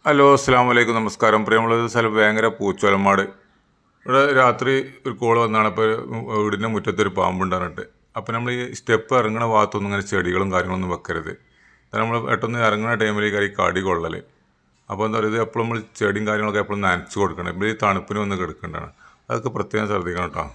Hello അസ്സാം വലൈക്കും നമസ്കാരം. പ്രിയമുള്ളത് സ്ഥലം ഭയങ്കര പൂച്ചോലമാട്. ഇവിടെ രാത്രി ഒരു കോൾ വന്നാണ്. അപ്പോൾ വീടിൻ്റെ മുറ്റത്തൊരു പാമ്പുണ്ടാറിട്ട്. അപ്പോൾ നമ്മൾ ഈ സ്റ്റെപ്പ് ഇറങ്ങുന്ന ഭാഗത്തൊന്നും ഇങ്ങനെ ചെടികളും കാര്യങ്ങളൊന്നും വെക്കരുത്. നമ്മൾ പെട്ടെന്ന് ഇറങ്ങുന്ന ടൈമിലേക്ക് ഈ കടി കൊള്ളൽ. അപ്പോൾ എന്താ പറയുക, എപ്പോഴും നമ്മൾ ചെടിയും കാര്യങ്ങളൊക്കെ എപ്പോഴും നനച്ച് കൊടുക്കണം. ഇപ്പോൾ ഈ തണുപ്പിന് വന്ന് കിടക്കേണ്ടതാണ്. അതൊക്കെ പ്രത്യേകം ശ്രദ്ധിക്കണം കേട്ടോ.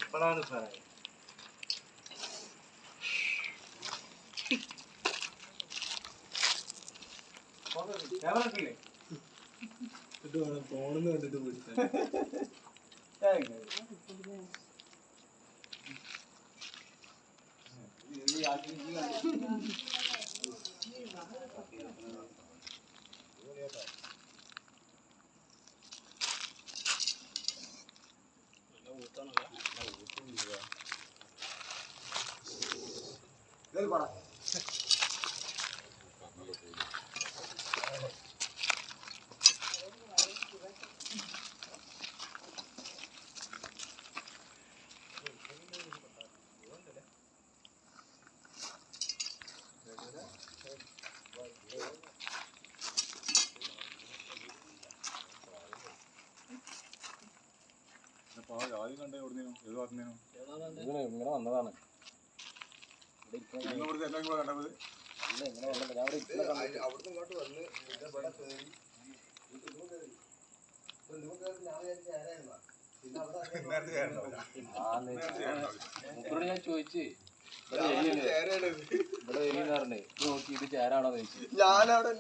ഇപ്പോഴാണ് സാറേ ഫോണെന്ന് കണ്ടിട്ട് പിടിച്ച ഇങ്ങനെ വന്നതാണ്. ഞാൻ ചോദിച്ചു നോക്കി ഇത് ചേരാണോ ചോദിച്ചു. ഞാനവിടെ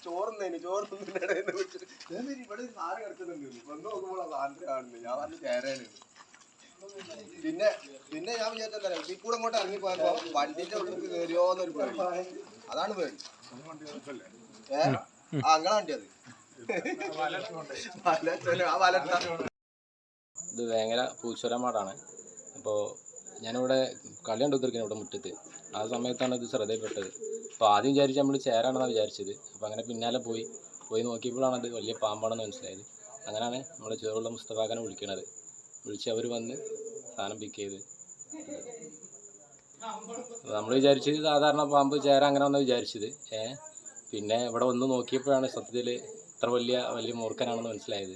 ചോറുന്നേന് ഇവിടെ സാറ് കിടക്കുന്നുണ്ട്. വന്ന് നോക്കുമ്പോൾ സാറിന് കാണുന്നത് ഞാൻ പറഞ്ഞ ചേരാണ്. പിന്നെ ഞാൻ വിചാരിച്ചാ ഈ കൂടെ അങ്ങോട്ട് ഇറങ്ങി പോയപ്പോ വണ്ടിന്റെ ഉള്ളിൽ കയറിയോന്നൊരു പേടി. അതാണ് പേടി. അങ്ങനെ വണ്ടിയത് ഇത് വേങ്ങര പൂച്ചോലമാടാണ്. അപ്പോൾ ഞാനിവിടെ കളി കണ്ടുത്തിരിക്കുന്നത് ഇവിടെ മുറ്റത്ത്. ആ സമയത്താണ് ഇത് ശ്രദ്ധയിൽപ്പെട്ടത്. അപ്പോൾ ആദ്യം വിചാരിച്ച് നമ്മൾ ചേരാണെന്നാണ് വിചാരിച്ചത്. അപ്പോൾ അങ്ങനെ പിന്നാലെ പോയി നോക്കിയപ്പോഴാണ് അത് വലിയ പാമ്പാണെന്ന് മനസ്സിലായത്. അങ്ങനെയാണ് നമ്മൾ ചേറുള്ള മുസ്തഫാഖാനെ വിളിക്കണത്. വിളിച്ച് അവർ വന്ന് സാധനം പിക്ക് ചെയ്ത്. നമ്മൾ വിചാരിച്ചത് സാധാരണ പാമ്പ് ചേര അങ്ങനെ വന്ന് വിചാരിച്ചത്. പിന്നെ ഇവിടെ വന്ന് നോക്കിയപ്പോഴാണ് സത്യത്തിൽ ഇത്ര വലിയ മൂർഖനാണെന്ന് മനസ്സിലായത്.